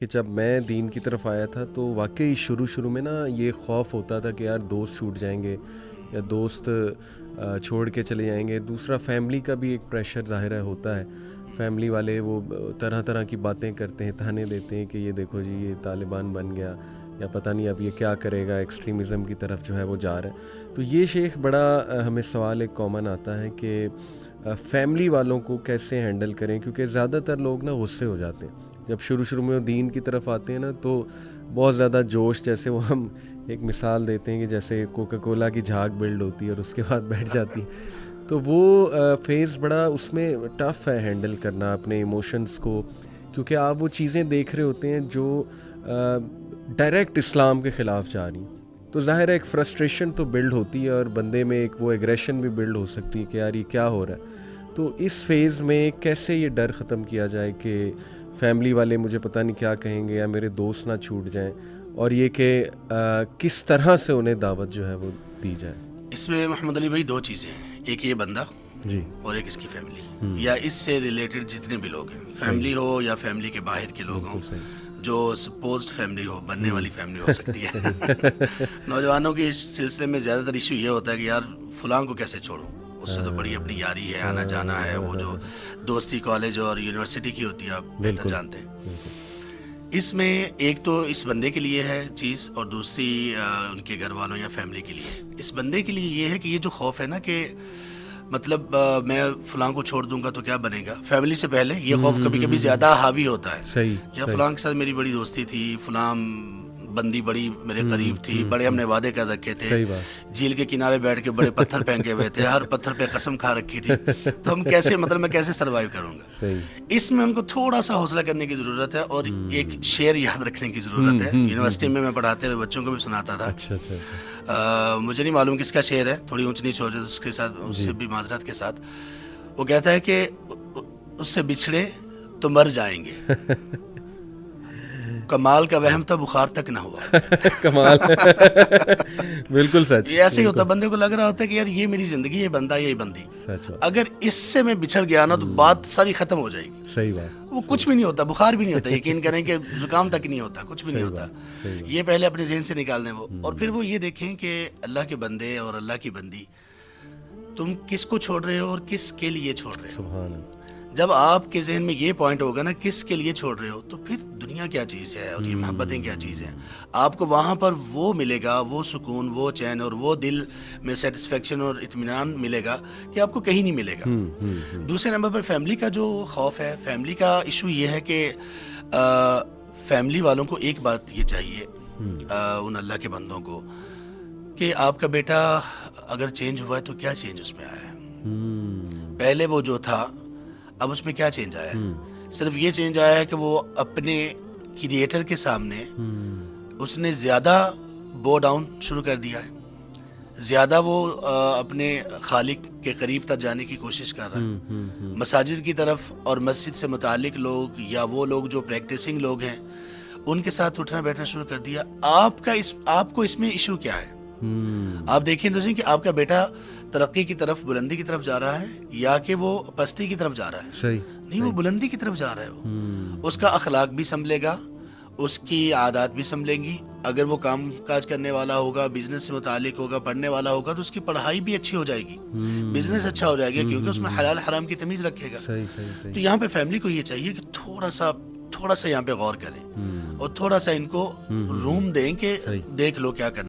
کہ جب میں دین کی طرف آیا تھا تو واقعی شروع میں نا یہ خوف ہوتا تھا کہ یار دوست چھوٹ جائیں گے یا دوست چھوڑ کے چلے جائیں گے. دوسرا فیملی کا بھی ایک پریشر ظاہر ہے ہوتا ہے. فیملی والے وہ طرح طرح کی باتیں کرتے ہیں, تانے دیتے ہیں کہ یہ دیکھو جی یہ طالبان بن گیا یا پتہ نہیں اب یہ کیا کرے گا, ایکسٹریمزم کی طرف جو ہے وہ جا رہا ہے. تو یہ شیخ بڑا ہمیں سوال ایک کامن آتا ہے کہ فیملی والوں کو کیسے ہینڈل کریں, کیونکہ زیادہ تر لوگ نا غصے ہو جاتے ہیں جب شروع میں وہ دین کی طرف آتے ہیں نا, تو بہت زیادہ جوش, جیسے وہ ہم ایک مثال دیتے ہیں کہ جیسے کوکا کولا کی جھاگ بلڈ ہوتی ہے اور اس کے بعد بیٹھ جاتی ہے, تو وہ فیز بڑا اس میں ٹف ہے ہینڈل کرنا اپنے ایموشنز کو, کیونکہ آپ وہ چیزیں دیکھ رہے ہوتے ہیں جو ڈائریکٹ اسلام کے خلاف جا رہی ہیں. تو ظاہر ہے ایک فرسٹریشن تو بلڈ ہوتی ہے اور بندے میں ایک وہ ایگریشن بھی بلڈ ہو سکتی ہے کہ یار یہ کیا ہو رہا ہے. تو اس فیز میں کیسے یہ ڈر ختم کیا جائے کہ فیملی والے مجھے پتہ نہیں کیا کہیں گے یا میرے دوست نہ چھوٹ جائیں, اور یہ کہ کس طرح سے انہیں دعوت جو ہے وہ دی جائے؟ اس میں محمد علی بھائی دو چیزیں ہیں, ایک یہ بندہ جی اور ایک اس کی فیملی یا اس سے ریلیٹڈ جتنے بھی لوگ ہیں, فیملی ہو یا فیملی کے باہر کے لوگ ہوں, جو سپوزڈ فیملی ہو, بننے والی فیملی ہو سکتی ہے. نوجوانوں کے اس سلسلے میں زیادہ تر ایشو یہ ہوتا ہے کہ یار فلاں کو کیسے چھوڑوں, اس سے تو بڑی اپنی یاری ہے, آنا جانا ہے, وہ جو دوستی کالج اور یونیورسٹی کی ہوتی ہے آپ بہتر جانتے ہیں. اس میں ایک تو اس بندے کے لیے ہے چیز, اور دوسری ان کے گھر والوں یا فیملی کے لیے. اس بندے کے لیے یہ ہے کہ یہ جو خوف ہے نا کہ مطلب میں فلاں کو چھوڑ دوں گا تو کیا بنے گا, فیملی سے پہلے یہ خوف کبھی کبھی زیادہ حاوی ہوتا ہے. صحیح, یا فلاں کے ساتھ میری بڑی دوستی تھی, فلاں بندی بڑی میرے قریب تھی, بڑے ہم نے وعدے کر رکھے تھے, جھیل کے کنارے بیٹھ کے بڑے پتھر پھینکے ہوئے تھے, ہر پتھر پہ قسم کھا رکھی تھی, تو ہم کیسے میں کیسے سروائیو کروں گا. اس میں ان کو تھوڑا سا حوصلہ کرنے کی ضرورت ہے, اور ایک شعر یاد رکھنے کی ضرورت ہے. یونیورسٹی میں پڑھاتے ہوئے بچوں کو بھی سناتا تھا, مجھے نہیں معلوم کس کا شعر ہے, تھوڑی اونچ نیچ ہو جائے اس کے ساتھ, اس سے بھی معذرت کے ساتھ. وہ کہتا ہے کہ اس سے بچھڑے تو مر جائیں گے, کمال کا وہم تھا بخار تک نہ ہوا. کمال, بالکل سچ. یہ ایسے ہی ہوتا ہے, بندے کو لگ رہا ہوتا ہے کہ یار یہ میری زندگی, یہ بندہ یہ بندی, اگر اس سے میں بچھڑ گیا نا تو بات ساری ختم ہو جائے گی. صحیح بات. وہ کچھ بھی نہیں ہوتا, بخار بھی نہیں ہوتا, یقین کریں کہ زکام تک نہیں ہوتا, کچھ بھی نہیں ہوتا. یہ پہلے اپنے ذہن سے نکال دیں وہ, اور پھر وہ یہ دیکھیں کہ اللہ کے بندے اور اللہ کی بندی, تم کس کو چھوڑ رہے ہو اور کس کے لیے چھوڑ رہے ہو. سبحان اللہ. جب آپ کے ذہن میں یہ پوائنٹ ہوگا نا کس کے لیے چھوڑ رہے ہو, تو پھر دنیا کیا چیز ہے اور یہ محبتیں کیا چیز ہیں. آپ کو وہاں پر وہ ملے گا, وہ سکون, وہ چین اور وہ دل میں سیٹسفیکشن اور اطمینان ملے گا کہ آپ کو کہیں نہیں ملے گا. دوسرے نمبر پر فیملی کا جو خوف ہے, فیملی کا ایشو یہ ہے کہ فیملی والوں کو ایک بات یہ چاہیے ان اللہ کے بندوں کو کہ آپ کا بیٹا اگر چینج ہوا ہے تو کیا چینج اس میں آیا ہے. پہلے وہ جو تھا اب اس میں کیا چینج آیا ہے. صرف یہ چینج آیا ہے کہ وہ اپنے کریٹر کے سامنے اس نے زیادہ بو ڈاؤن شروع کر دیا ہے, زیادہ وہ اپنے خالق کے قریب تر جانے کی کوشش کر رہا ہے. مساجد کی طرف اور مسجد سے متعلق لوگ یا وہ لوگ جو پریکٹسنگ لوگ ہیں ان کے ساتھ اٹھنا بیٹھنا شروع کر دیا. آپ کو اس میں ایشو کیا ہے؟ آپ دیکھیں تو صحیح کہ آپ کا بیٹا ترقی کی طرف, بلندی کی طرف جا رہا ہے یا کہ وہ پستی کی طرف جا رہا ہے. صحیح نہیں, وہ بلندی کی طرف جا رہا ہے. وہ اس کا اخلاق بھی سنبھلے گا, اس کی عادات بھی سنبھلیں گی. اگر وہ کام کاج کرنے والا ہوگا, بزنس سے متعلق ہوگا, پڑھنے والا ہوگا, تو اس کی پڑھائی بھی اچھی ہو جائے گی, بزنس اچھا ہو جائے گا, کیونکہ اس میں حلال حرام کی تمیز رکھے گا. تو یہاں پہ فیملی کو یہ چاہیے کہ تھوڑا سا یہاں پہ غور کریں اور تھوڑا سا ان کو روم دیں کہ دیکھ لو کیا کرنا.